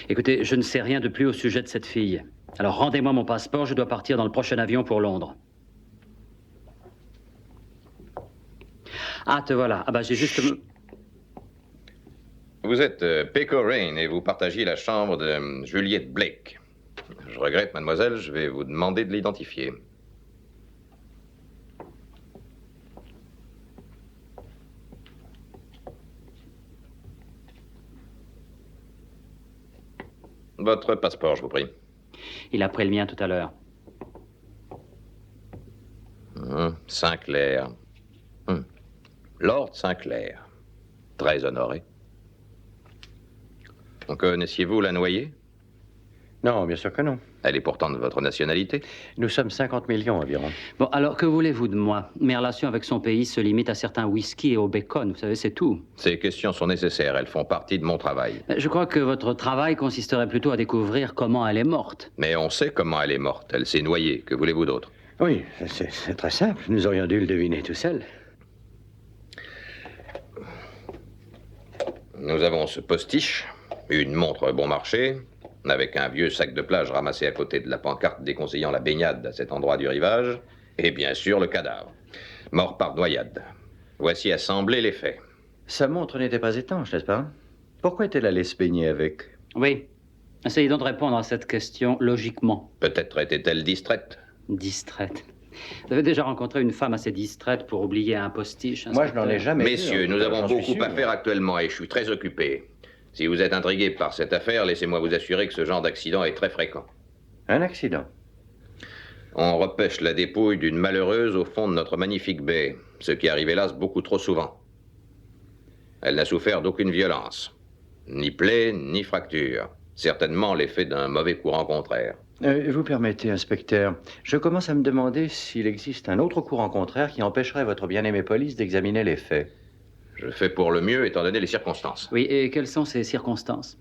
Écoutez, je ne sais rien de plus au sujet de cette fille. Alors rendez-moi mon passeport, je dois partir dans le prochain avion pour Londres. Ah, te voilà. Ah bah j'ai juste... Vous êtes Peco Rain et vous partagiez la chambre de Juliette Blake. Je regrette, mademoiselle, je vais vous demander de l'identifier. Votre passeport, je vous prie. Il a pris le mien tout à l'heure. Sinclair. Lord Sinclair. Très honoré. Connaissiez-vous la noyée? Non, bien sûr que non. Elle est pourtant de votre nationalité. Nous sommes 50 millions environ. Bon, alors que voulez-vous de moi? Mes relations avec son pays se limitent à certains whisky et au bacon, vous savez, c'est tout. Ces questions sont nécessaires, elles font partie de mon travail. Je crois que votre travail consisterait plutôt à découvrir comment elle est morte. Mais on sait comment elle est morte. Elle s'est noyée. Que voulez-vous d'autre? Oui, c'est très simple. Nous aurions dû le deviner tout seul. Nous avons ce postiche, une montre bon marché, avec un vieux sac de plage ramassé à côté de la pancarte déconseillant la baignade à cet endroit du rivage, et bien sûr le cadavre, mort par noyade. Voici assemblés les faits. Sa montre n'était pas étanche, n'est-ce pas? Pourquoi est-elle allée se baigner avec? Oui. Essayez donc de répondre à cette question logiquement. Peut-être était-elle distraite. Distraite. Vous avez déjà rencontré une femme assez distraite pour oublier un postiche? Moi, je n'en ai jamais vu. Messieurs, nous avons beaucoup à faire actuellement et je suis très occupé. Si vous êtes intrigué par cette affaire, laissez-moi vous assurer que ce genre d'accident est très fréquent. Un accident? On repêche la dépouille d'une malheureuse au fond de notre magnifique baie, ce qui arrive hélas beaucoup trop souvent. Elle n'a souffert d'aucune violence, ni plaie, ni fracture. Certainement l'effet d'un mauvais courant contraire. Vous permettez, inspecteur, je commence à me demander s'il existe un autre courant contraire qui empêcherait votre bien-aimée police d'examiner les faits. Je fais pour le mieux, étant donné les circonstances. Oui, et quelles sont ces circonstances?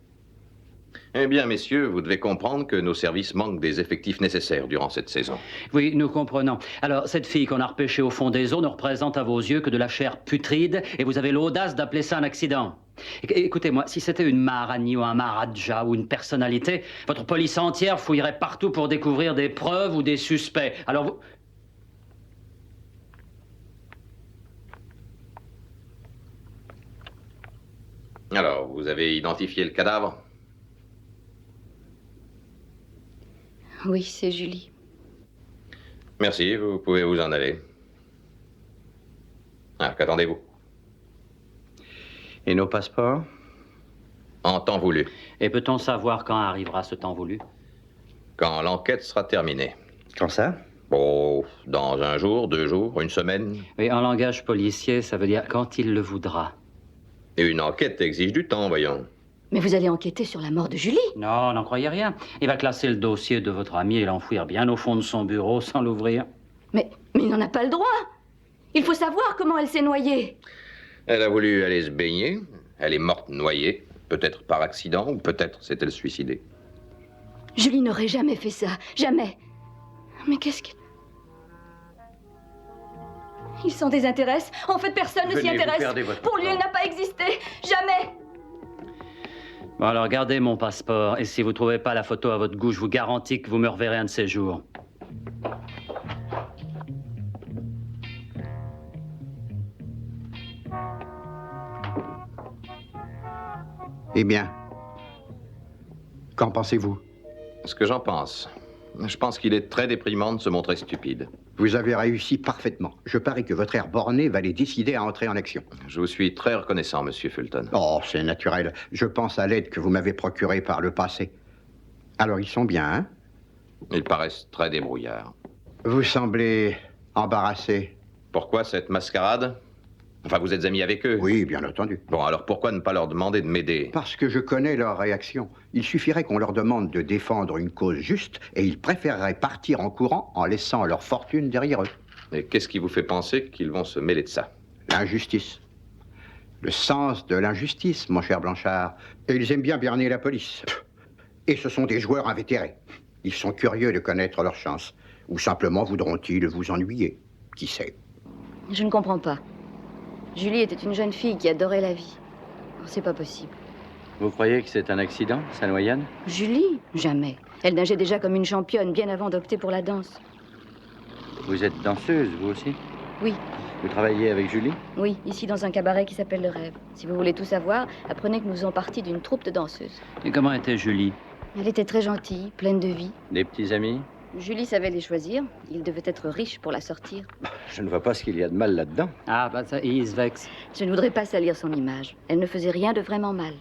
Eh bien, messieurs, vous devez comprendre que nos services manquent des effectifs nécessaires durant cette saison. Oui, nous comprenons. Alors, cette fille qu'on a repêchée au fond des eaux ne représente à vos yeux que de la chair putride, et vous avez l'audace d'appeler ça un accident. Écoutez-moi, si c'était une Maharani ou un Maharaja ou une personnalité, votre police entière fouillerait partout pour découvrir des preuves ou des suspects. Alors vous... Alors, vous avez identifié le cadavre? Oui, c'est Julie. Merci, vous pouvez vous en aller. Alors, qu'attendez-vous? Et nos passeports? En temps voulu. Et peut-on savoir quand arrivera ce temps voulu? Quand l'enquête sera terminée. Quand ça? Oh, dans un jour, 2 jours, une semaine. Oui, en langage policier, ça veut dire quand il le voudra. Et une enquête exige du temps, voyons. Mais vous allez enquêter sur la mort de Julie? Non, n'en croyez rien. Il va classer le dossier de votre ami et l'enfouir bien au fond de son bureau sans l'ouvrir. Mais il n'en a pas le droit. Il faut savoir comment elle s'est noyée. Elle a voulu aller se baigner. Elle est morte noyée. Peut-être par accident, ou peut-être s'est-elle suicidée. Julie n'aurait jamais fait ça. Jamais. Mais qu'est-ce que... Il s'en désintéresse. En fait, personne ne s'y intéresse. Pour lui, elle n'a pas existé. Jamais. Bon, alors gardez mon passeport. Et si vous trouvez pas la photo à votre goût, je vous garantis que vous me reverrez un de ces jours. Eh bien, qu'en pensez-vous? Ce que j'en pense. Je pense qu'il est très déprimant de se montrer stupide. Vous avez réussi parfaitement. Je parie que votre air borné va les décider à entrer en action. Je vous suis très reconnaissant, monsieur Fulton. Oh, c'est naturel. Je pense à l'aide que vous m'avez procurée par le passé. Alors, ils sont bien, hein? Ils paraissent très débrouillards. Vous semblez embarrassé. Pourquoi cette mascarade? Enfin, vous êtes amis avec eux? Oui, bien entendu. Bon, alors pourquoi ne pas leur demander de m'aider? Parce que je connais leur réaction. Il suffirait qu'on leur demande de défendre une cause juste et ils préféreraient partir en courant en laissant leur fortune derrière eux. Et qu'est-ce qui vous fait penser qu'ils vont se mêler de ça? L'injustice. Le sens de l'injustice, mon cher Blanchard. Et ils aiment bien berner la police. Et ce sont des joueurs invétérés. Ils sont curieux de connaître leur chance. Ou simplement voudront-ils vous ennuyer? Qui sait? Je ne comprends pas. Julie était une jeune fille qui adorait la vie. C'est pas possible. Vous croyez que c'est un accident, Sanoyane? Julie? Jamais. Elle nageait déjà comme une championne, bien avant d'opter pour la danse. Vous êtes danseuse, vous aussi? Oui. Vous travaillez avec Julie? Oui, ici dans un cabaret qui s'appelle Le Rêve. Si vous voulez tout savoir, apprenez que nous faisons partie d'une troupe de danseuses. Et comment était Julie? Elle était très gentille, pleine de vie. Des petits amis? Julie savait les choisir. Il devait être riche pour la sortir. Je ne vois pas ce qu'il y a de mal là-dedans. Ah, bah ça, il se vexe. Je ne voudrais pas salir son image. Elle ne faisait rien de vraiment mal.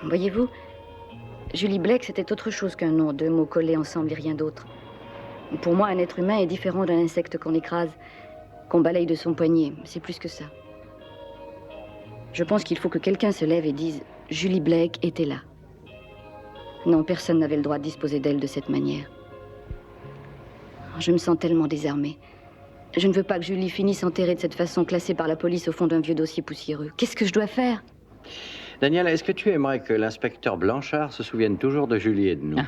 Voyez-vous, Julie Blake, c'était autre chose qu'un nom, deux mots collés ensemble et rien d'autre. Pour moi, un être humain est différent d'un insecte qu'on écrase, qu'on balaye de son poignet. C'est plus que ça. Je pense qu'il faut que quelqu'un se lève et dise « Julie Blake était là ». Non, personne n'avait le droit de disposer d'elle de cette manière. Je me sens tellement désarmée. Je ne veux pas que Julie finisse enterrée de cette façon, classée par la police au fond d'un vieux dossier poussiéreux. Qu'est-ce que je dois faire? Daniel, est-ce que tu aimerais que l'inspecteur Blanchard se souvienne toujours de Julie et de nous?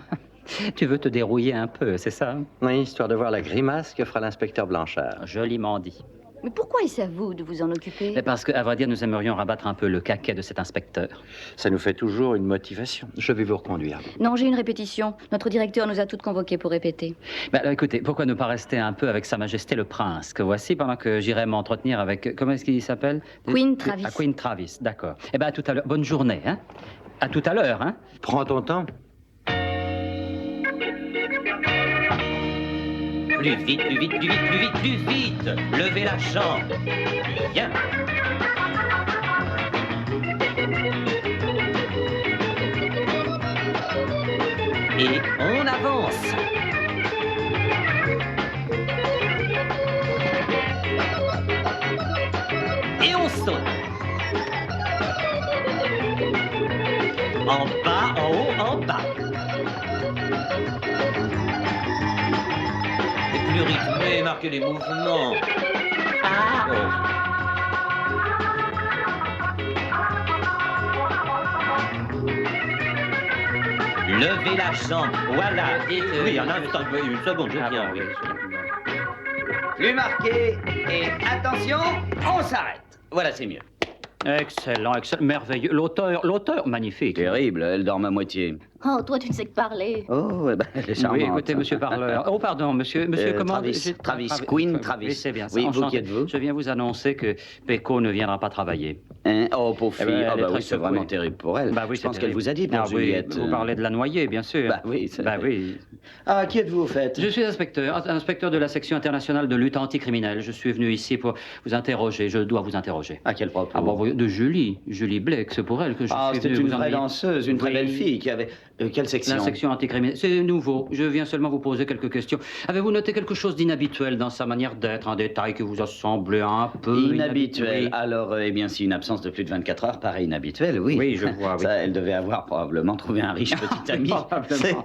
Tu veux te dérouiller un peu, c'est ça? Oui, histoire de voir la grimace que fera l'inspecteur Blanchard. Joliment dit. Mais pourquoi est-ce à vous de vous en occuper? Mais parce qu'à vrai dire, nous aimerions rabattre un peu le caquet de cet inspecteur. Ça nous fait toujours une motivation. Je vais vous reconduire. Non, j'ai une répétition. Notre directeur nous a toutes convoquées pour répéter. Bah, alors, écoutez, pourquoi ne pas rester un peu avec Sa Majesté le Prince, que voici, pendant que j'irai m'entretenir avec... Comment est-ce qu'il s'appelle? Queen Travis. Ah, Queen Travis, d'accord. Eh bien, à tout à l'heure. Bonne journée, hein? À tout à l'heure, hein? Prends ton temps. Plus vite, plus vite, plus vite, plus vite, plus vite. Levez la jambe. Bien. Et on avance. Et on saute. En bas, en haut, en bas. Plus rythmé, marquez les mouvements. Ah oh. Levez la jambe, voilà. Oui, un instant, une seconde, je viens, oui. Plus marqué, et attention, on s'arrête. Voilà, c'est mieux. Excellent, excellent, merveilleux. L'auteur, magnifique. Terrible, elle dort à moitié. Oh, toi, tu ne sais que parler. Oh, eh ben, elle est charmante. Oui, écoutez, monsieur Parleur. Oh, pardon, monsieur comment... Travis, Queen Travis. Oui, c'est bien ça. Oui, vous enchanté. qui êtes-vous? Je viens vous annoncer que Pecco ne viendra pas travailler. Hein? Oh, pauvre fille. Eh ben, Ah, elle est bah très oui, c'est secouée. vraiment terrible pour elle. Bah oui, je pense c'est qu'elle terrible. vous a dit pour Ah, Juliette. oui, vous parlez de la noyée, bien sûr. Bah oui, c'est Bah oui. Ah, qui êtes-vous, au fait? Je suis inspecteur de la section internationale de lutte anticriminelle. Je suis venu ici pour vous interroger. Je dois vous interroger. À quel propos? Ah bon, de Julie Blake, c'est pour elle que je Ah, suis c'était venu une vous vraie ennuyer. danseuse, une très Oui. belle fille qui avait... quelle section? La section anticriminelle. C'est nouveau. Je viens seulement vous poser quelques questions. Avez-vous noté quelque chose d'inhabituel dans sa manière d'être, un détail qui vous a semblé un peu Inhabituel. Oui. Alors, eh bien, si une absence de plus de 24 heures paraît inhabituelle, oui. Oui, je vois, oui. Ça, elle devait avoir probablement trouvé un riche petit ami. Probablement.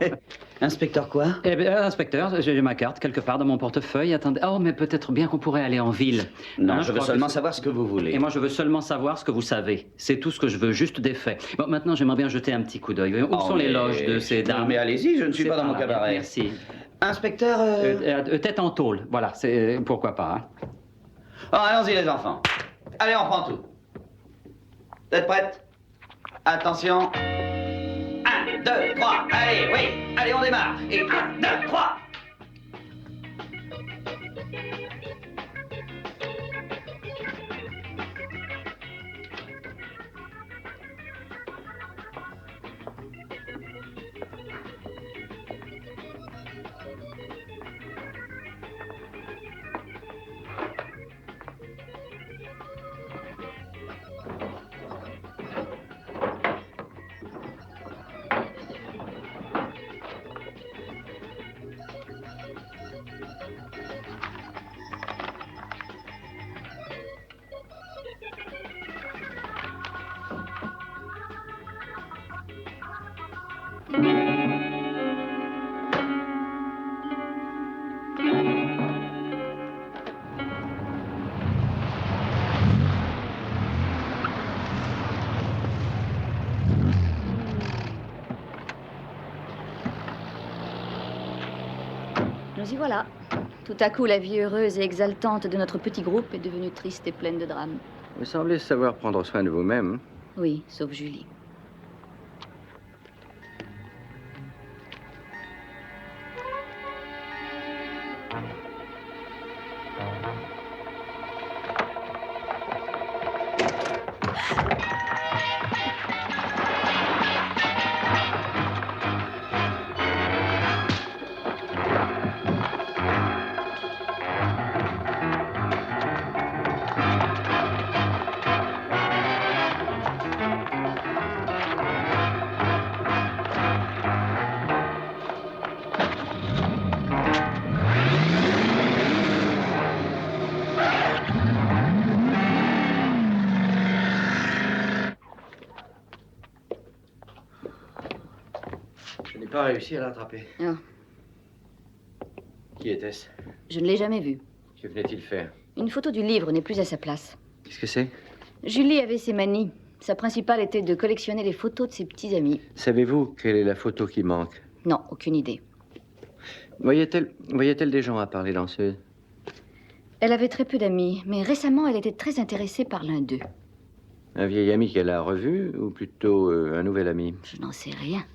Inspecteur quoi? Eh bien, inspecteur, j'ai ma carte quelque part dans mon portefeuille. Attendez. Oh, mais peut-être bien qu'on pourrait aller en ville. Non, Hein, je veux crois seulement que- savoir ce que vous voulez. Et moi, je veux seulement savoir ce que vous savez. C'est tout ce que je veux, juste des faits. Bon, maintenant, j'aimerais bien jeter un petit coup d'œil. Où Oh, sont les mais- loges de ces dames? Non, mais allez-y, je ne suis C'est pas dans par mon là. cabaret. Merci. Inspecteur... Tête en tôle, voilà, c'est pourquoi pas. Hein. Oh, allons-y, les enfants. Allez, on prend tout. Vous êtes prêtes? Attention. 1, 2, 3. Allez, oui. Allez, on démarre. Et 1, 2, 3. Nous y voilà. Tout à coup, la vie heureuse et exaltante de notre petit groupe est devenue triste et pleine de drames. Vous semblez savoir prendre soin de vous-même. Oui, sauf Julie. Je n'ai pas réussi à l'attraper. Non, Qui était-ce? je ne l'ai jamais vu. Que venait-il faire? Une photo du livre n'est plus à sa place. Qu'est-ce que c'est? Julie avait ses manies. Sa principale était de collectionner les photos de ses petits amis. Savez-vous quelle est la photo qui manque? Non, aucune idée. Voyait-elle des gens à parler danseuses? Elle avait très peu d'amis, mais récemment, elle était très intéressée par l'un d'eux. Un vieil ami qu'elle a revu ou plutôt un nouvel ami? Je n'en sais rien.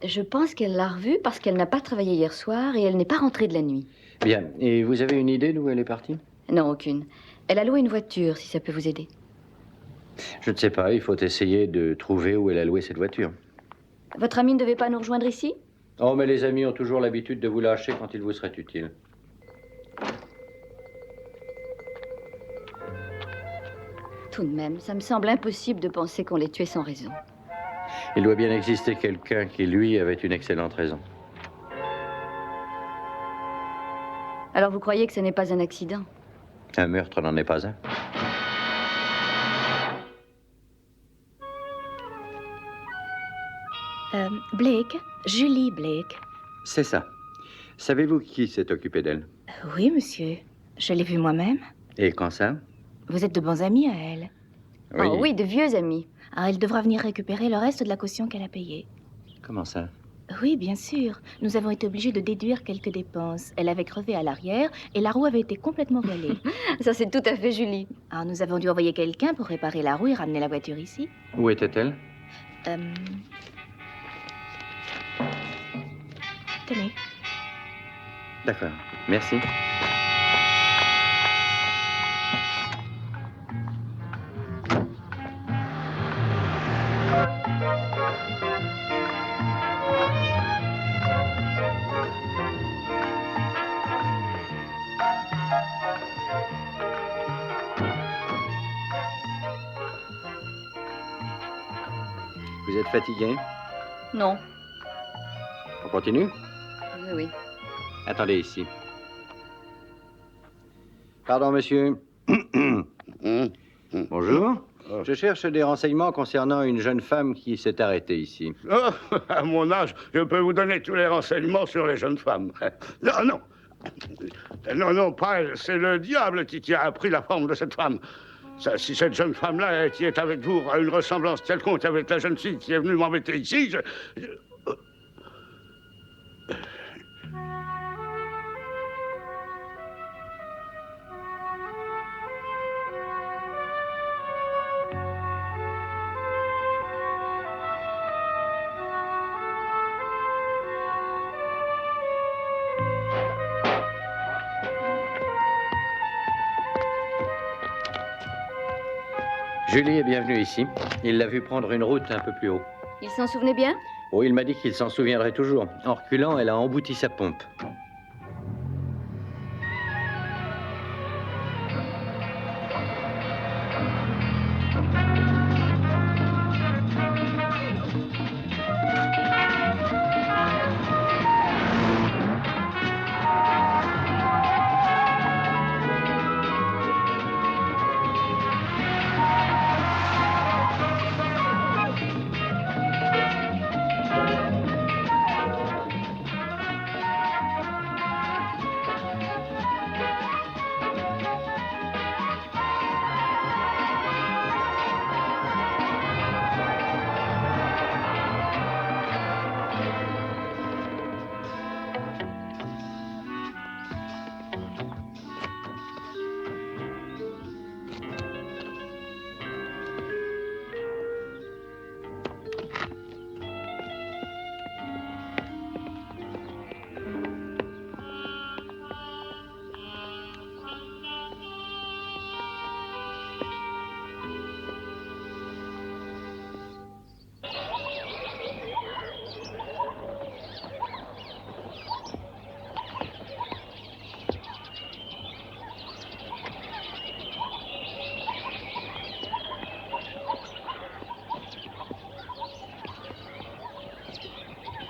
Je pense qu'elle l'a revu parce qu'elle n'a pas travaillé hier soir et elle n'est pas rentrée de la nuit. Bien. Et vous avez une idée d'où elle est partie? Non, aucune. Elle a loué une voiture, si ça peut vous aider. Je ne sais pas. Il faut essayer de trouver où elle a loué cette voiture. Votre amie ne devait pas nous rejoindre ici? Oh, mais les amis ont toujours l'habitude de vous lâcher quand il vous serait utile. Tout de même, ça me semble impossible de penser qu'on l'ait tuée sans raison. Il doit bien exister quelqu'un qui, lui, avait une excellente raison. Alors vous croyez que ce n'est pas un accident? Un meurtre n'en est pas un. Blake, Julie Blake. C'est ça. Savez-vous qui s'est occupé d'elle? Oui, monsieur. Je l'ai vue moi-même. Et quand ça? Vous êtes de bons amis à elle. Oh oui, de vieux amis. Ah, elle devra venir récupérer le reste de la caution qu'elle a payée. Comment ça? Oui, bien sûr. Nous avons été obligés de déduire quelques dépenses. Elle avait crevé à l'arrière et la roue avait été complètement voilée. Ça, c'est tout à fait Julie. Alors, nous avons dû envoyer quelqu'un pour réparer la roue et ramener la voiture ici. Où était-elle? Tenez. D'accord. Merci. Vous êtes fatigué? Non. On continue? Oui, oui. Attendez ici. Pardon, monsieur. Bonjour. Je cherche des renseignements concernant une jeune femme qui s'est arrêtée ici. Oh, à mon âge, je peux vous donner tous les renseignements sur les jeunes femmes. Non, non. Non, non, pas elle. C'est le diable qui a pris la forme de cette femme. Ça, si cette jeune femme-là qui est avec vous a une ressemblance quelconque avec la jeune fille qui est venue m'embêter ici, Julie est bienvenue ici. Il l'a vu prendre une route un peu plus haut. Il s'en souvenait bien? Oh, il m'a dit qu'il s'en souviendrait toujours. En reculant, elle a embouti sa pompe.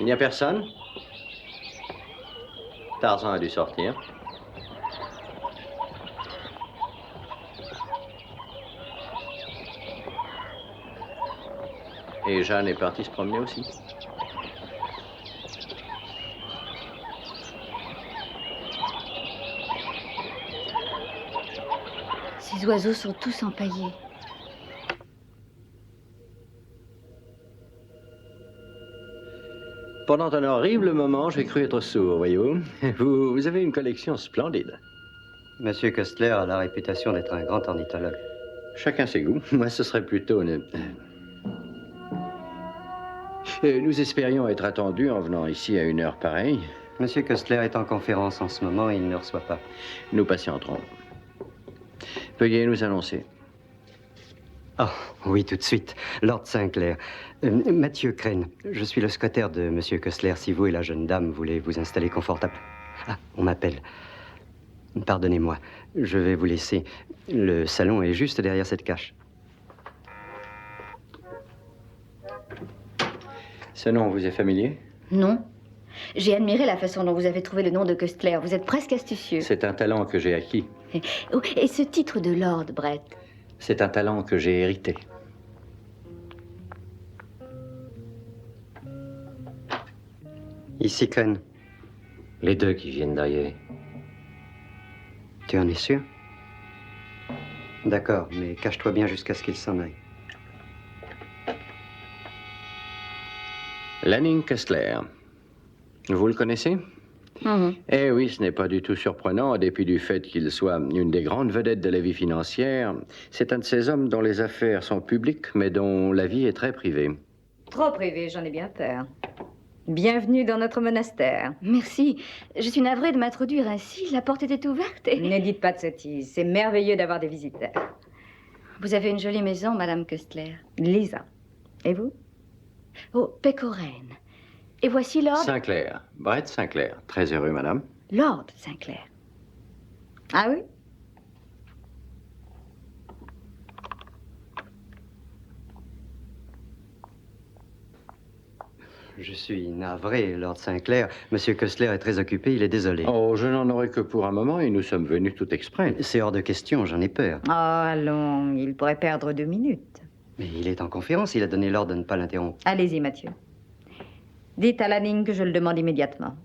Il n'y a personne? Tarzan a dû sortir. Et Jeanne est partie se promener aussi. Ces oiseaux sont tous empaillés. Pendant un horrible moment, j'ai cru être sourd, voyez-vous. Vous avez une collection splendide. Monsieur Köstler a la réputation d'être un grand ornithologue. Chacun ses goûts. Moi, ce serait plutôt une... Nous espérions être attendus en venant ici à une heure pareille. Monsieur Köstler est en conférence en ce moment et il ne reçoit pas. Nous patienterons. Veuillez nous annoncer. Oh, oui, tout de suite. Lord Sinclair. Mathieu Crane. Je suis le secrétaire de Monsieur Köstler. Si vous et la jeune dame voulez vous installer confortable... Ah, on m'appelle. Pardonnez-moi. Je vais vous laisser. Le salon est juste derrière cette cache. Ce nom vous est familier? Non. J'ai admiré la façon dont vous avez trouvé le nom de Köstler. Vous êtes presque astucieux. C'est un talent que j'ai acquis. Et ce titre de Lord, Brett? C'est un talent que j'ai hérité. Ici, Crane. Les deux qui viennent derrière. Tu en es sûr? D'accord, mais cache-toi bien jusqu'à ce qu'il s'en aille. Lanning Köstler. Vous le connaissez? Eh oui, ce n'est pas du tout surprenant, en dépit du fait qu'il soit une des grandes vedettes de la vie financière. C'est un de ces hommes dont les affaires sont publiques, mais dont la vie est très privée. Trop privée, j'en ai bien peur. Bienvenue dans notre monastère. Merci. Je suis navrée de m'introduire ainsi. La porte était ouverte et... Ne dites pas de sottises. C'est merveilleux d'avoir des visiteurs. Vous avez une jolie maison, Madame Köstler. Lisa. Et vous? Oh, Pecoraine. Et voici Lord... Sinclair. Brett Sinclair. Très heureux, madame. Lord Sinclair. Ah oui? Je suis navré, Lord Sinclair. Monsieur Köstler est très occupé, il est désolé. Oh, je n'en aurai que pour un moment et nous sommes venus tout exprès. C'est hors de question, j'en ai peur. Oh, allons, il pourrait perdre 2 minutes. Mais il est en conférence, il a donné l'ordre de ne pas l'interrompre. Allez-y, Mathieu. Dites à Lanning que je le demande immédiatement.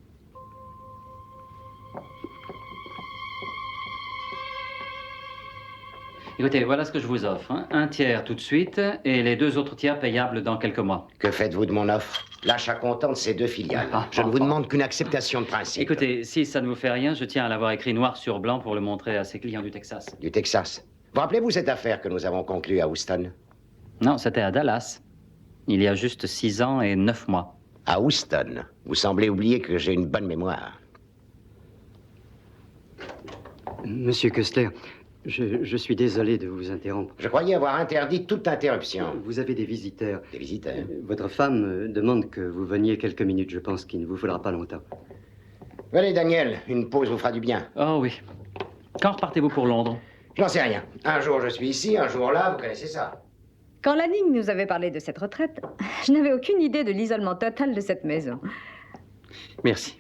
Écoutez, voilà ce que je vous offre. Hein. Un tiers tout de suite et les 2 autres tiers payables dans quelques mois. Que faites-vous de mon offre? L'achat comptant de ces 2 filiales. Je ne vous demande qu'une acceptation de principe. Écoutez, si ça ne vous fait rien, je tiens à l'avoir écrit noir sur blanc pour le montrer à ses clients du Texas. Du Texas. Vous rappelez-vous cette affaire que nous avons conclue à Houston? Non, c'était à Dallas. Il y a juste 6 ans et 9 mois. À Houston. Vous semblez oublier que j'ai une bonne mémoire. Monsieur Köstler, je suis désolé de vous interrompre. Je croyais avoir interdit toute interruption. Vous avez des visiteurs. Des visiteurs? Votre femme demande que vous veniez quelques minutes. Je pense qu'il ne vous faudra pas longtemps. Venez, Daniel. Une pause vous fera du bien. Oh oui. Quand repartez-vous pour Londres? J'en sais rien. Un jour je suis ici, un jour là, vous connaissez ça. Quand Lanning nous avait parlé de cette retraite, je n'avais aucune idée de l'isolement total de cette maison. Merci.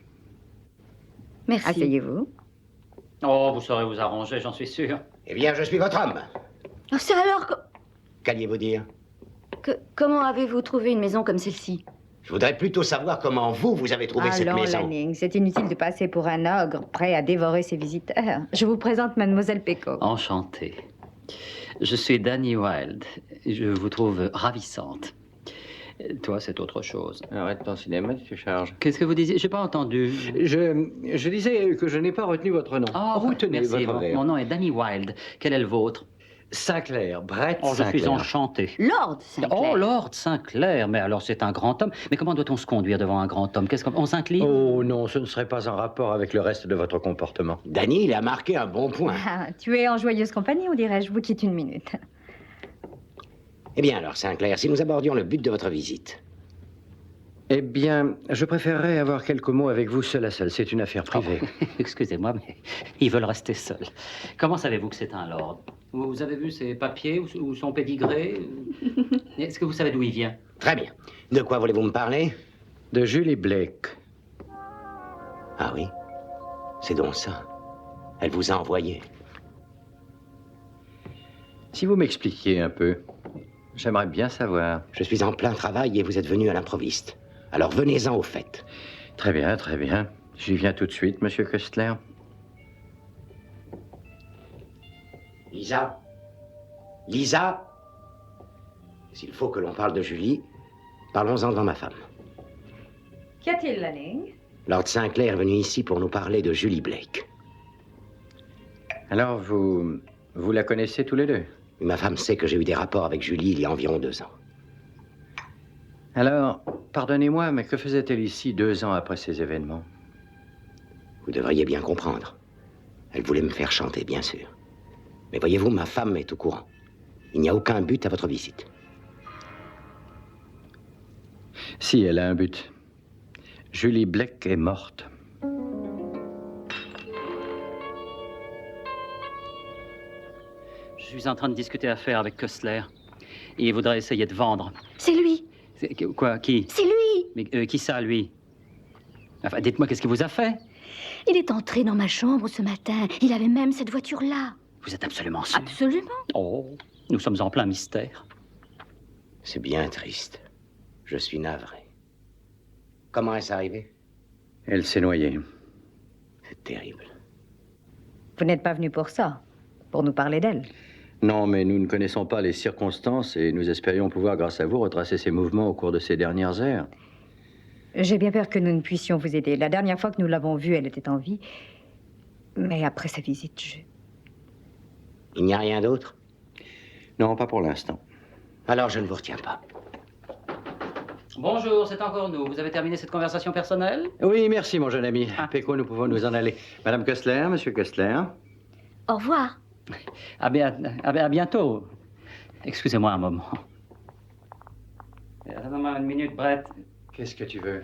Merci. Asseyez-vous. Oh, vous saurez vous arranger, j'en suis sûr. Eh bien, je suis votre homme. Oh, c'est alors que... Qu'alliez-vous dire? Comment avez-vous trouvé une maison comme celle-ci? Je voudrais plutôt savoir comment vous avez trouvé cette maison. Lanning, c'est inutile de passer pour un ogre prêt à dévorer ses visiteurs. Je vous présente Mademoiselle Pecot. Enchanté. Je suis Danny Wilde. Je vous trouve ravissante. Toi, c'est autre chose. Arrête ton cinéma, tu charges. Qu'est-ce que vous disiez? J'ai pas entendu. Je disais que je n'ai pas retenu votre nom. Ah, retenez merci. votre verre. Mon nom est Danny Wilde. Quel est le vôtre? Sinclair, Brett Oh, je Sinclair. suis enchanté. Lord Sinclair. Oh, Lord Sinclair. Mais alors, c'est un grand homme. Mais comment doit-on se conduire devant un grand homme? Qu'est-ce qu'on s'incline? Oh non, ce ne serait pas en rapport avec le reste de votre comportement. Danny, il a marqué un bon point. Ah, tu es en joyeuse compagnie, on dirait. Je vous quitte une minute. Eh bien alors, Sinclair, si nous abordions le but de votre visite. Eh bien, je préférerais avoir quelques mots avec vous seul à seul. C'est une affaire privée. Oh, excusez-moi, mais ils veulent rester seuls. Comment savez-vous que c'est un lord? Vous avez vu ses papiers ou son pédigré? Est-ce que vous savez d'où il vient? Très bien. De quoi voulez-vous me parler? De Julie Blake. Ah oui? C'est donc ça. Elle vous a envoyé. Si vous m'expliquiez un peu, j'aimerais bien savoir. Je suis en plein travail et vous êtes venu à l'improviste. Alors venez-en au fait. Très bien, très bien. J'y viens tout de suite, monsieur Köstler. Lisa? Lisa? S'il faut que l'on parle de Julie, parlons-en devant ma femme. Qu'y a-t-il, Lanning? Lord Sinclair est venu ici pour nous parler de Julie Blake. Alors, vous la connaissez tous les deux? Ma femme sait que j'ai eu des rapports avec Julie il y a environ 2 ans. Alors, pardonnez-moi, mais que faisait-elle ici 2 ans après ces événements? Vous devriez bien comprendre. Elle voulait me faire chanter, bien sûr. Mais voyez-vous, ma femme est au courant. Il n'y a aucun but à votre visite. Si, elle a un but. Julie Blake est morte. Je suis en train de discuter affaires avec Kessler. Il voudrait essayer de vendre. C'est lui. Quoi? Qui? C'est lui. Mais qui ça, lui? Enfin, dites-moi, qu'est-ce qu'il vous a fait? Il est entré dans ma chambre ce matin. Il avait même cette voiture-là. Vous êtes absolument sûr? Absolument. Oh, nous sommes en plein mystère. C'est bien triste. Je suis navré. Comment est-ce arrivé? Elle s'est noyée. C'est terrible. Vous n'êtes pas venu pour ça, pour nous parler d'elle. Non, mais nous ne connaissons pas les circonstances et nous espérions pouvoir, grâce à vous, retracer ses mouvements au cours de ces dernières heures. J'ai bien peur que nous ne puissions vous aider. La dernière fois que nous l'avons vue, elle était en vie. Mais après sa visite, Il n'y a rien d'autre? Non, pas pour l'instant. Alors je ne vous retiens pas. Bonjour, c'est encore nous. Vous avez terminé cette conversation personnelle? Oui, merci, mon jeune ami. Péco, nous pouvons nous en aller. Madame Kessler, Monsieur Kessler. Au revoir. À bientôt. Excusez-moi un moment. Attends-moi une minute, Brett. Qu'est-ce que tu veux?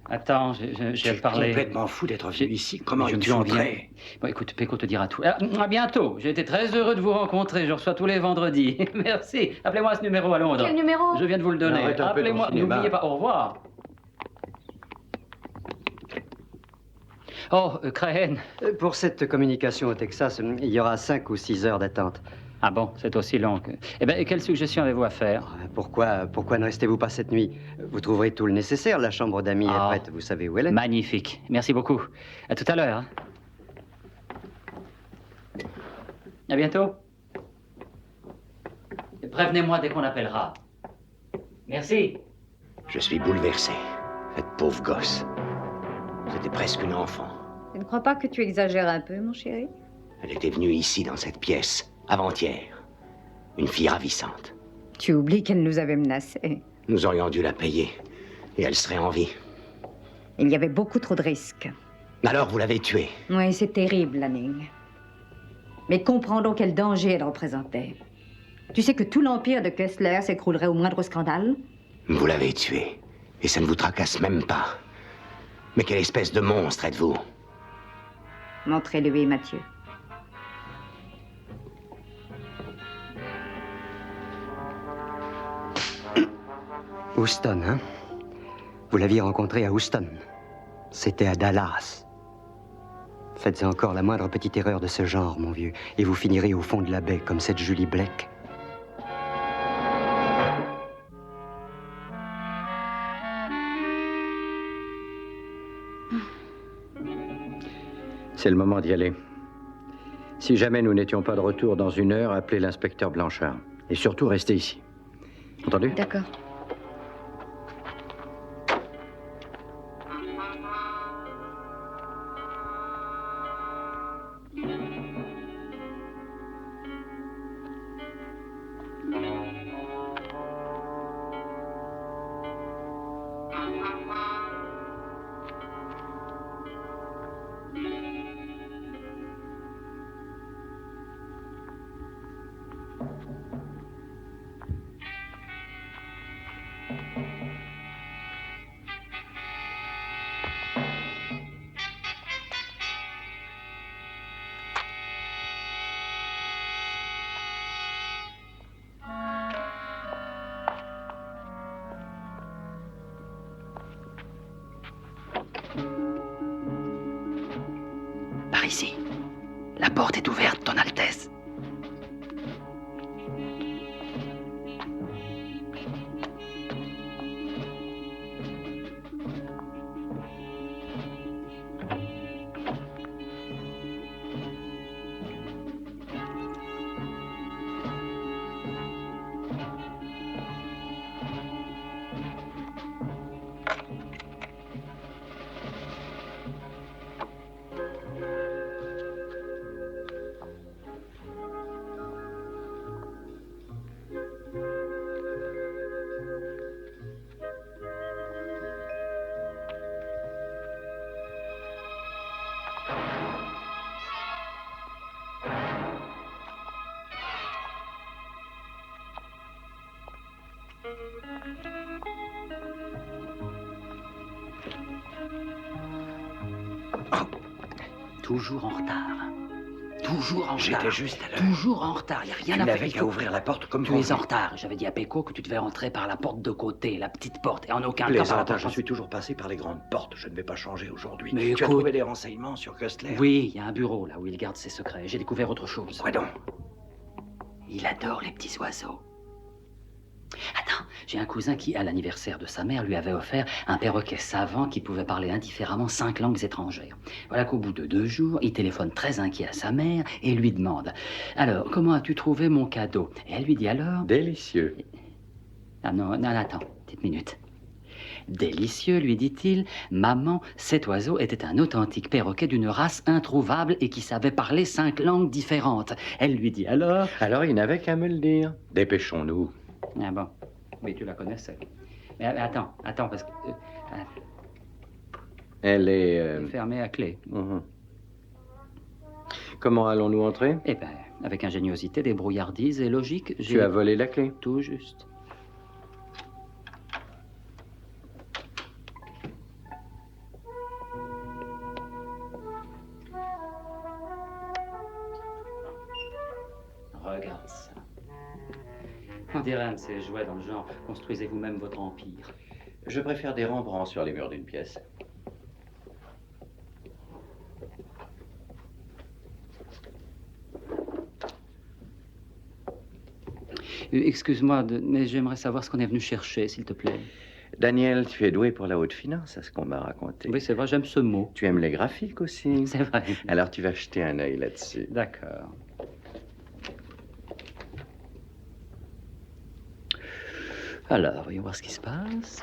Attends, j'ai parlé. Complètement fou d'être venu ici. Comment je tu en viens? Bon, écoute, Péco te dira tout. À bientôt. J'ai été très heureux de vous rencontrer. Je reçois tous les vendredis. Merci. Appelez-moi à ce numéro à Londres. Quel numéro? Je viens de vous le donner. Appelez-moi. N'oubliez pas. Au revoir. Oh, Crane. Pour cette communication au Texas, il y aura 5 ou 6 heures d'attente. Ah bon, c'est aussi long que... Eh bien, quelle suggestion avez-vous à faire? Pourquoi ne restez-vous pas cette nuit? Vous trouverez tout le nécessaire. La chambre d'amis est prête. Vous savez où elle est? Magnifique. Merci beaucoup. À tout à l'heure. Hein. À bientôt. Et prévenez-moi dès qu'on appellera. Merci. Je suis bouleversé. Cette pauvre gosse. C'était presque une enfant. Je ne crois pas que tu exagères un peu, mon chéri? Elle était venue ici, dans cette pièce, avant-hier. Une fille ravissante. Tu oublies qu'elle nous avait menacés. Nous aurions dû la payer. Et elle serait en vie. Il y avait beaucoup trop de risques. Alors vous l'avez tuée? Oui, c'est terrible, Lanning. Mais comprends donc quel danger elle représentait. Tu sais que tout l'empire de Kessler s'écroulerait au moindre scandale? Vous l'avez tuée. Et ça ne vous tracasse même pas. Mais quelle espèce de monstre êtes-vous? Montrez-lui, Mathieu. Houston, hein? Vous l'aviez rencontré à Houston. C'était à Dallas. Faites encore la moindre petite erreur de ce genre, mon vieux, et vous finirez au fond de la baie, comme cette Julie Blake. C'est le moment d'y aller. Si jamais nous n'étions pas de retour dans 1 heure, appelez l'inspecteur Blanchard. Et surtout, restez ici. Entendu? D'accord. Par ici. La porte est ouverte, Ton Altesse. Toujours en retard. Toujours en retard. J'étais juste à l'heure. Toujours en retard. Il n'y a rien Tu à faire. n'avais qu'à ouvrir la porte comme Tu es en convenu. retard. J'avais dit à Péco que tu devais rentrer par la porte de côté, la petite porte. Et en aucun cas par la Plaisante, porte. je suis toujours passé par les grandes portes. Je ne vais pas changer aujourd'hui. Mais Tu as écoute- trouvé des renseignements sur Kessler? Oui, il y a un bureau là où il garde ses secrets. J'ai découvert autre chose. Quoi donc? Il adore les petits oiseaux. Attends, j'ai un cousin qui, à l'anniversaire de sa mère, lui avait offert un perroquet savant qui pouvait parler indifféremment 5 langues étrangères. Voilà qu'au bout de 2 jours, il téléphone très inquiet à sa mère et lui demande « Alors, comment as-tu trouvé mon cadeau ?» Et elle lui dit alors... Délicieux. Ah non, attends, petite minute. Délicieux, lui dit-il. Maman, cet oiseau était un authentique perroquet d'une race introuvable et qui savait parler 5 langues différentes. Elle lui dit alors... Alors, il n'avait qu'à me le dire. Dépêchons-nous. Ah bon, oui, tu la connaissais. Mais attends, parce que... Elle est... fermée à clé. Comment allons-nous entrer? Eh bien, avec ingéniosité, débrouillardise et logique, Tu as volé la clé? Tout juste. Regarde ça. On dirait un de ces jouets dans le genre « Construisez vous-même votre empire ». Je préfère des Rembrandts sur les murs d'une pièce. Excuse-moi, mais j'aimerais savoir ce qu'on est venu chercher, s'il te plaît. Daniel, tu es doué pour la haute finance, à ce qu'on m'a raconté. Oui, c'est vrai, j'aime ce mot. Tu aimes les graphiques aussi? C'est vrai. Alors tu vas jeter un œil là-dessus. D'accord. Alors, voyons voir ce qui se passe.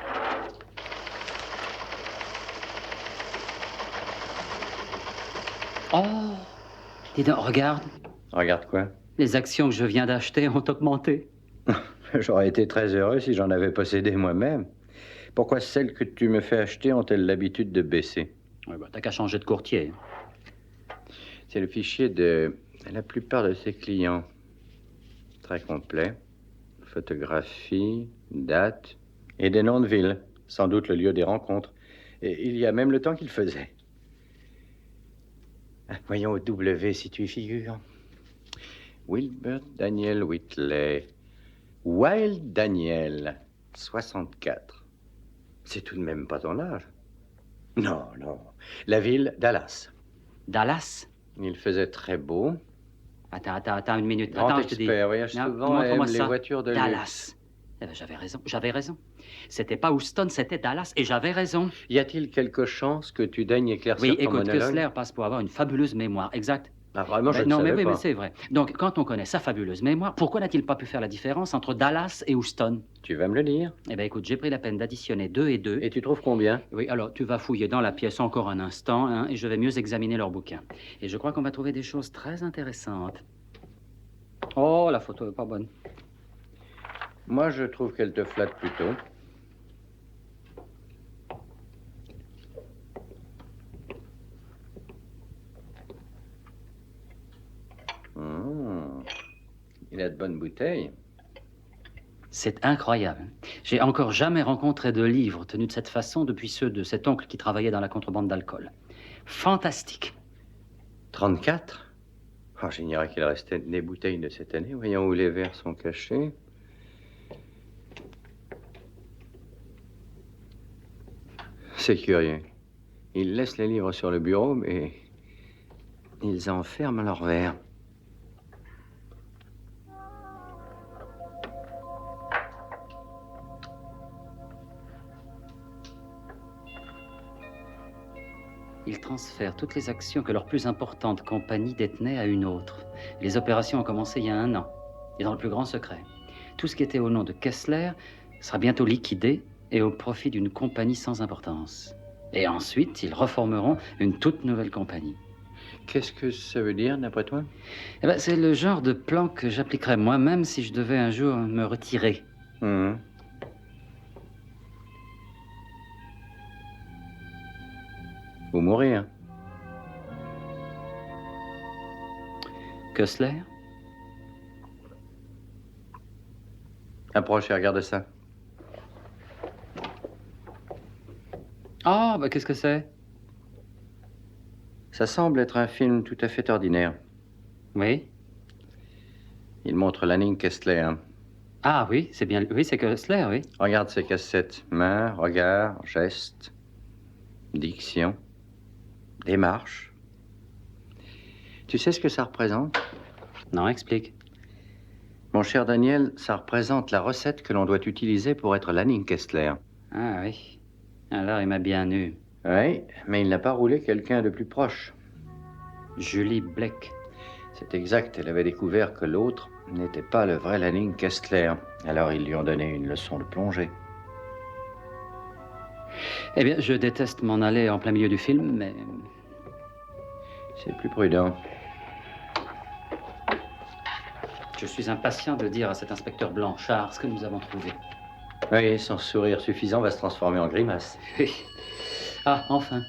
Oh! Dis donc, regarde. Regarde quoi? Les actions que je viens d'acheter ont augmenté. J'aurais été très heureux si j'en avais possédé moi-même. Pourquoi celles que tu me fais acheter ont-elles l'habitude de baisser? Oui, bah, t'as qu'à changer de courtier. C'est le fichier de la plupart de ses clients. Très complet. Photographie, date et des noms de villes. Sans doute le lieu des rencontres. Et il y a même le temps qu'il faisait. Voyons au W si tu y figures. Wilbert Daniel Whitley. Wild Daniel, 64. C'est tout de même pas ton âge. Non, non. La ville, Dallas. Dallas? Il faisait très beau. Attends une minute. Grand Attends, je te dis. expert, voyage Non, souvent, montre-moi aime les ça. voitures de Dallas. Eh ben, j'avais raison. C'était pas Houston, c'était Dallas, et j'avais raison. Y a-t-il quelque chance que tu daignes éclaircir Oui, ton écoute, monologue? Kessler passe pour avoir une fabuleuse mémoire, exact. Ah, vraiment, je Ben, ne non, savais mais oui, pas. mais c'est vrai. Donc, quand on connaît sa fabuleuse mémoire, pourquoi n'a-t-il pas pu faire la différence entre Dallas et Houston? Tu vas me le dire. Eh bien, écoute, j'ai pris la peine d'additionner 2 et 2. Et tu trouves combien? Oui, alors, tu vas fouiller dans la pièce encore un instant, hein, et je vais mieux examiner leurs bouquins. Et je crois qu'on va trouver des choses très intéressantes. Oh, la photo est pas bonne. Moi, je trouve qu'elle te flatte plutôt. Il a de bonnes bouteilles. C'est incroyable. J'ai encore jamais rencontré de livre tenu de cette façon depuis ceux de cet oncle qui travaillait dans la contrebande d'alcool. Fantastique. 34? Oh, j'ignorais qu'il restait des bouteilles de cette année. Voyons où les verres sont cachés. C'est curieux. Ils laissent les livres sur le bureau, mais ils enferment leurs verres. Ils transfèrent toutes les actions que leur plus importante compagnie détenait à une autre. Les opérations ont commencé il y a 1 an, et dans le plus grand secret. Tout ce qui était au nom de Kessler sera bientôt liquidé et au profit d'une compagnie sans importance. Et ensuite, ils reformeront une toute nouvelle compagnie. Qu'est-ce que ça veut dire, d'après toi? Eh ben, c'est le genre de plan que j'appliquerais moi-même si je devais un jour me retirer. Ou mourir. Kessler? Approche et regarde ça. Ah, bah qu'est-ce que c'est? Ça semble être un film tout à fait ordinaire. Oui? Il montre Lanning Kessler. Ah oui, c'est bien... Oui, c'est Kessler, oui. Regarde ces cassettes. Mains, regard, gestes, diction, démarche. Tu sais ce que ça représente? Non, explique. Mon cher Daniel, ça représente la recette que l'on doit utiliser pour être Lanning Kessler. Ah oui. Alors, il m'a bien eu. Oui, mais il n'a pas roulé quelqu'un de plus proche. Julie Bleck. C'est exact, elle avait découvert que l'autre n'était pas le vrai Lanning Kessler. Alors ils lui ont donné une leçon de plongée. Eh bien, je déteste m'en aller en plein milieu du film, mais... C'est plus prudent. Je suis impatient de dire à cet inspecteur Blanchard ce que nous avons trouvé. Oui, son sourire suffisant va se transformer en grimace. Ah, enfin.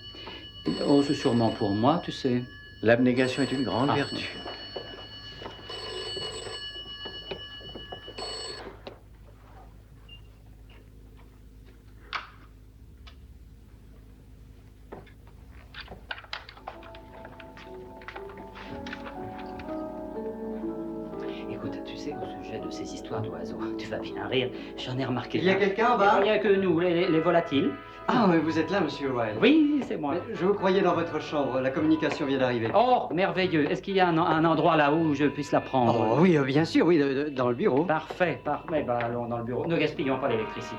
Oh, c'est sûrement pour moi, tu sais. L'abnégation est une grande vertu. Écoute, tu sais, au sujet de ces histoires d'oiseaux, tu vas bien rire, j'en ai remarqué. Il y a quelqu'un en bas? Il n'y a que nous, les volatiles. Ah, mais vous êtes là, monsieur Wilde. Oui, c'est moi. Je vous croyais dans votre chambre. La communication vient d'arriver. Oh, merveilleux. Est-ce qu'il y a un endroit là où je puisse la prendre? Oh, oui, bien sûr, oui, dans le bureau. Parfait, parfait. Bah, allons dans le bureau. Ne gaspillons pas l'électricité.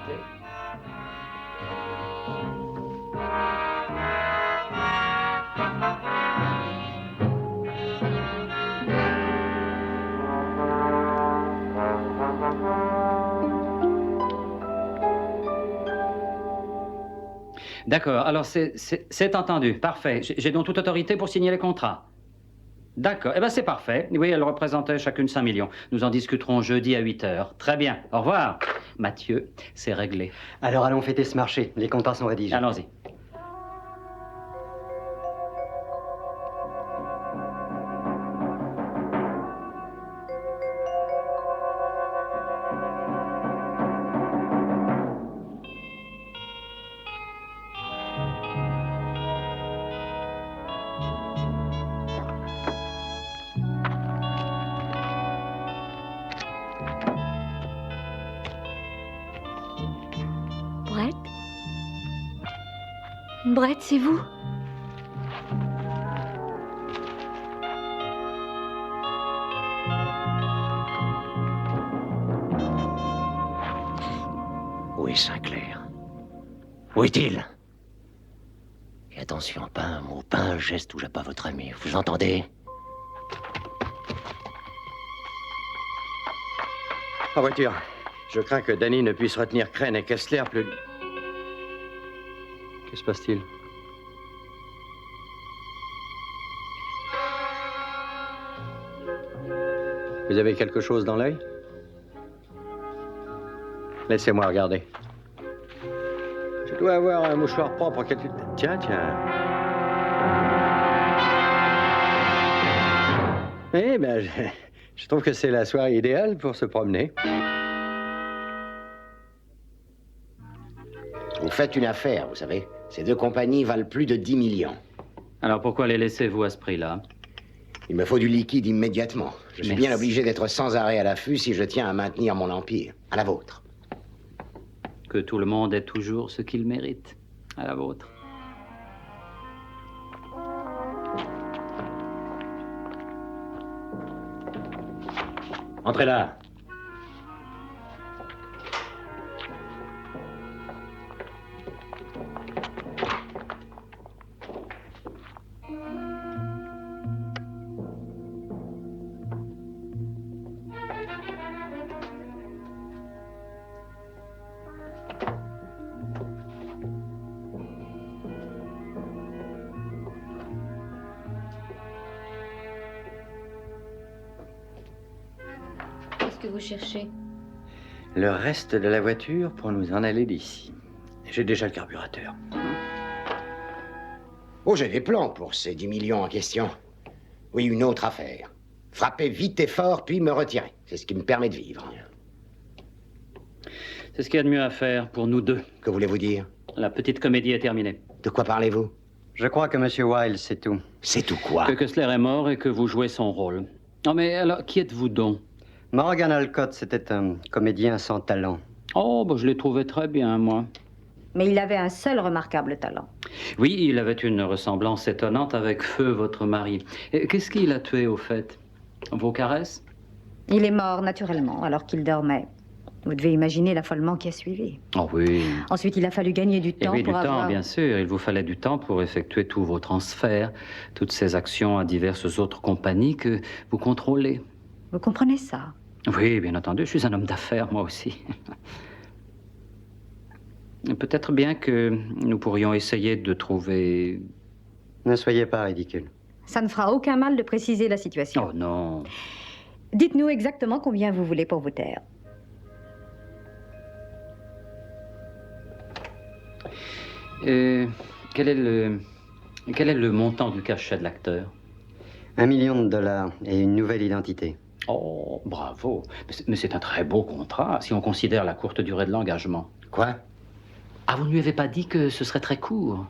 D'accord, alors c'est entendu, parfait. J'ai donc toute autorité pour signer les contrats. D'accord, eh bien c'est parfait. Oui, elles représentaient chacune 5 millions. Nous en discuterons jeudi à 8 heures. Très bien, au revoir. Mathieu, c'est réglé. Alors allons fêter ce marché, les contrats sont rédigés. Allons-y. Brett, c'est vous? Où est Sinclair? Où est-il? Et attention, pas un mot, pas un geste où j'ai pas votre ami. Vous entendez? En voiture. Je crains que Danny ne puisse retenir Crane et Kessler plus... Que se passe-t-il? Vous avez quelque chose dans l'œil? Laissez-moi regarder. Je dois avoir un mouchoir propre quelque... Tiens. Eh ben, je trouve que c'est la soirée idéale pour se promener. Vous faites une affaire, vous savez. Ces deux compagnies valent plus de 10 millions. Alors pourquoi les laissez-vous à ce prix-là? Il me faut du liquide immédiatement. Je suis bien obligé d'être sans arrêt à l'affût si je tiens à maintenir mon empire. À la vôtre. Que tout le monde ait toujours ce qu'il mérite. À la vôtre. Entrez là. que vous cherchez? Le reste de la voiture pour nous en aller d'ici. J'ai déjà le carburateur. Oh, j'ai des plans pour ces 10 millions en question. Oui, une autre affaire. Frapper vite et fort, puis me retirer. C'est ce qui me permet de vivre. C'est ce qu'il y a de mieux à faire pour nous deux. Que voulez-vous dire? La petite comédie est terminée. De quoi parlez-vous? Je crois que M. Wilde, c'est tout. C'est tout quoi? Que Kessler est mort et que vous jouez son rôle. Non mais alors, qui êtes-vous donc? Morgan Alcott, c'était un comédien sans talent. Oh, bah, je l'ai trouvé très bien, moi. Mais il avait un seul remarquable talent. Oui, il avait une ressemblance étonnante avec Feu, votre mari. Et qu'est-ce qui l'a tué, au fait? Vos caresses? Il est mort naturellement, alors qu'il dormait. Vous devez imaginer l'affolement qui a suivi. Oh oui. Ensuite, il a fallu gagner du Et temps oui, pour du avoir... temps, bien sûr. Il vous fallait du temps pour effectuer tous vos transferts, toutes ces actions à diverses autres compagnies que vous contrôlez. Vous comprenez ça? Oui, bien entendu. Je suis un homme d'affaires, moi aussi. Peut-être bien que nous pourrions essayer de trouver... Ne soyez pas ridicule. Ça ne fera aucun mal de préciser la situation. Oh non. Dites-nous exactement combien vous voulez pour vous taire. Quel est le montant du cachet de l'acteur? $1 million et une nouvelle identité. Oh, bravo. Mais c'est un très beau contrat, si on considère la courte durée de l'engagement. Quoi? Ah, vous ne lui avez pas dit que ce serait très court?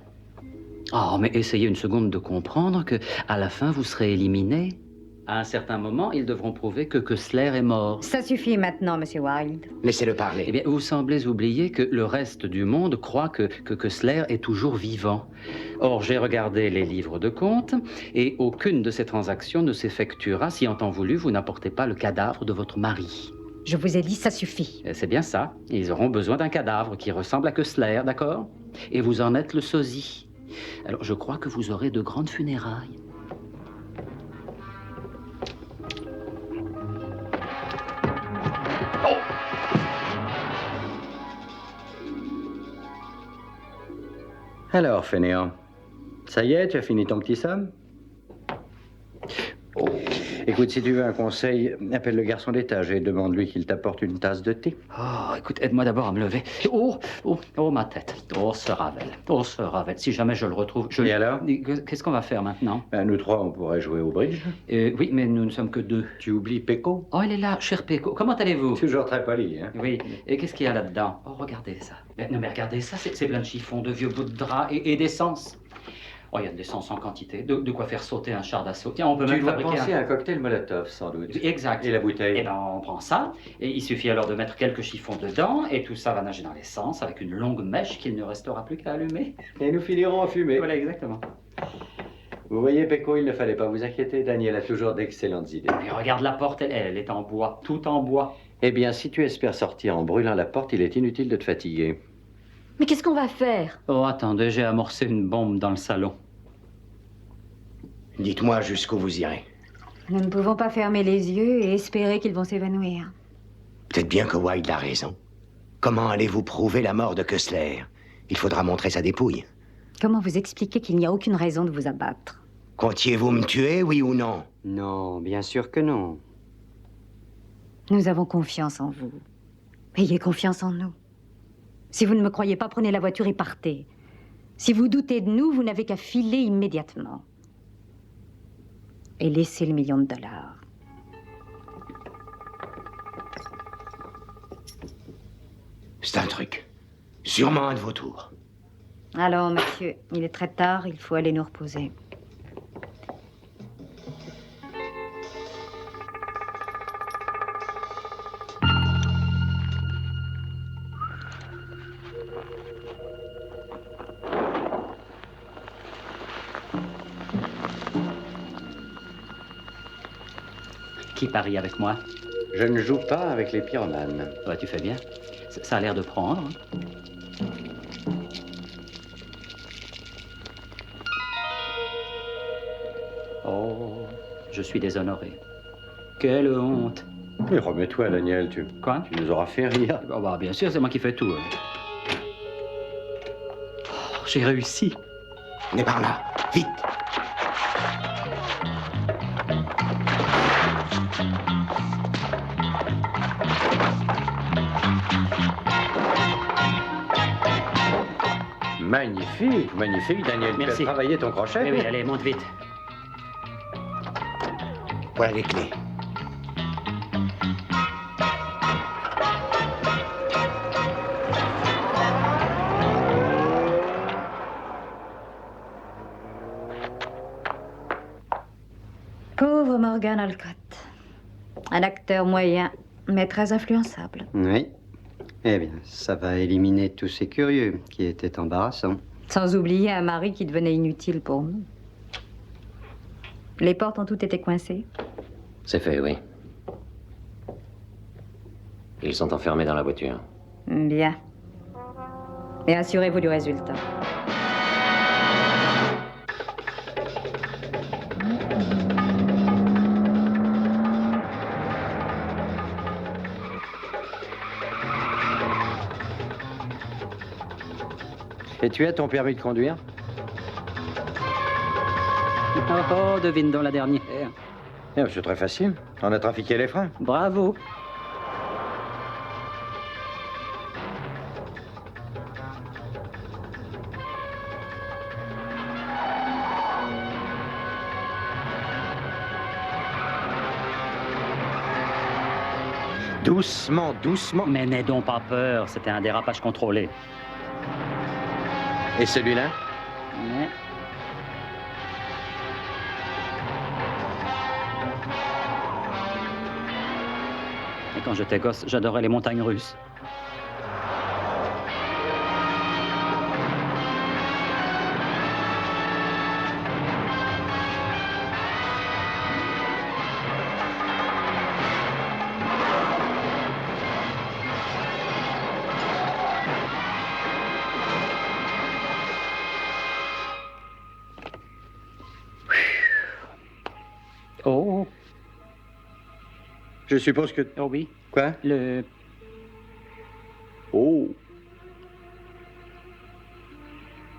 Oh, mais essayez une seconde de comprendre que, à la fin, vous serez éliminé. À un certain moment, ils devront prouver que Kessler est mort. Ça suffit maintenant, Monsieur Wilde. Laissez-le parler. Eh bien, vous semblez oublier que le reste du monde croit que Kessler est toujours vivant. Or, j'ai regardé les livres de compte, et aucune de ces transactions ne s'effectuera si, en temps voulu, vous n'apportez pas le cadavre de votre mari. Je vous ai dit, ça suffit. C'est bien ça. Ils auront besoin d'un cadavre qui ressemble à Kessler, d'accord? Et vous en êtes le sosie. Alors, je crois que vous aurez de grandes funérailles. Alors, fainéant, ça y est, tu as fini ton petit somme? Écoute, si tu veux un conseil, appelle le garçon d'étage et demande-lui qu'il t'apporte une tasse de thé. Oh, écoute, aide-moi d'abord à me lever. Oh, ma tête. Oh, ce Ravel. Oh, ce Ravel. Si jamais je le retrouve, Et alors? Qu'est-ce qu'on va faire maintenant? Ben, nous trois, on pourrait jouer au bridge. Oui, mais nous ne sommes que deux. Tu oublies Péco? Oh, elle est là, cher Péco. Comment allez-vous? Toujours très poli, hein? Oui. Et qu'est-ce qu'il y a là-dedans? Oh, regardez ça. Non, mais regardez ça, c'est plein de chiffons, de vieux bouts de drap et d'essence. Oh, il y a de l'essence en quantité. De quoi faire sauter un char d'assaut. Tiens, on peut même fabriquer penser à un cocktail Molotov, sans doute. Exact. Et la bouteille? Eh ben, on prend ça, et il suffit alors de mettre quelques chiffons dedans, et tout ça va nager dans l'essence avec une longue mèche qu'il ne restera plus qu'à allumer. Et nous finirons en fumée. Voilà, exactement. Vous voyez, Péco, il ne fallait pas vous inquiéter. Daniel a toujours d'excellentes idées. Mais regarde la porte, elle est en bois, tout en bois. Eh bien, si tu espères sortir en brûlant la porte, il est inutile de te fatiguer. Mais qu'est-ce qu'on va faire? Oh, attendez, j'ai amorcé une bombe dans le salon. Dites-moi jusqu'où vous irez. Nous ne pouvons pas fermer les yeux et espérer qu'ils vont s'évanouir. Peut-être bien que Wilde a raison. Comment allez-vous prouver la mort de Kessler? Il faudra montrer sa dépouille. Comment vous expliquer qu'il n'y a aucune raison de vous abattre? Comptiez-vous me tuer, oui ou non? Non, bien sûr que non. Nous avons confiance en vous. Ayez confiance en nous. Si vous ne me croyez pas, prenez la voiture et partez. Si vous doutez de nous, vous n'avez qu'à filer immédiatement. Et laissez le $1 million. C'est un truc. Sûrement un de vos tours. Alors, monsieur, il est très tard, il faut aller nous reposer. Qui parie avec moi? Je ne joue pas avec les pyromanes. Ouais, tu fais bien. Ça a l'air de prendre. Oh, je suis déshonoré. Quelle honte. Mais remets-toi, Daniel, Quoi? Tu nous auras fait rire. Oh, bah, bien sûr, c'est moi qui fais tout. Oh, j'ai réussi. On est par là. Vite! Magnifique, magnifique, Daniel. Merci. Tu as travaillé ton crochet? Oui, oui, allez, monte vite. Voilà les clés. Pauvre Morgan Alcott. Un acteur moyen, mais très influençable. Oui. Eh bien, ça va éliminer tous ces curieux qui étaient embarrassants. Sans oublier un mari qui devenait inutile pour nous. Les portes ont toutes été coincées. C'est fait, oui. Ils sont enfermés dans la voiture. Bien. Et assurez-vous du résultat. Et tu as ton permis de conduire? Oh, devine donc la dernière. C'est très facile. On a trafiqué les freins. Bravo. Doucement, doucement. Mais n'aie donc pas peur, c'était un dérapage contrôlé. Et celui-là? Mais... Et quand j'étais gosse, j'adorais les montagnes russes. Oh. Je suppose que... Oh oui. Quoi? Le... Oh.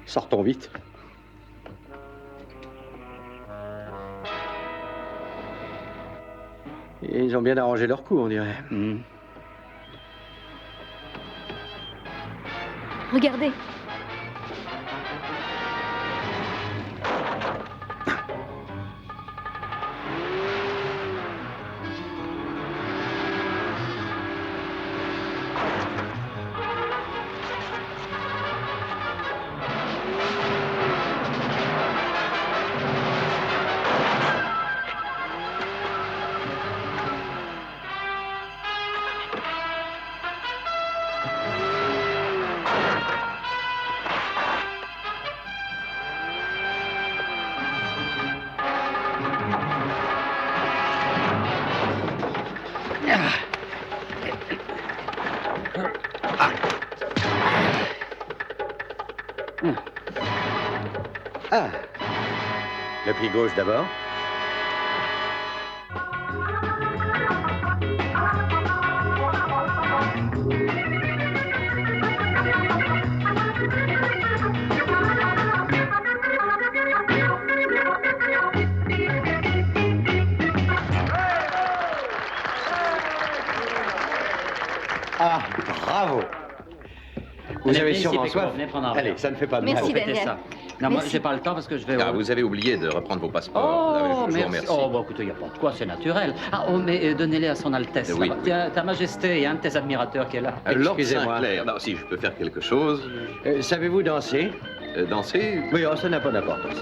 Sortons vite. Et ils ont bien arrangé leur coup, on dirait. Mm. Regardez. Ah. Le pied gauche d'abord. Ah, bravo. Vous avez sûrement soif. Allez, ça ne fait pas de mal. Merci, Daniel. Ça. Non, moi, j'ai pas le temps parce que je vais... Ah, vous avez oublié de reprendre vos passeports. Oh, Je vous merci. remercie. Oh, bon, écoutez, il n'y a pas de quoi, c'est naturel. Ah, oh, mais donnez-les à son Altesse. Oui, là-bas. oui. Tiens, Ta Majesté, il y a un de tes admirateurs qui est là. Lord Excusez-moi. Sinclair. Non, si je peux faire quelque chose. Savez-vous danser? Danser? Oui, oh, ça n'a pas d'importance.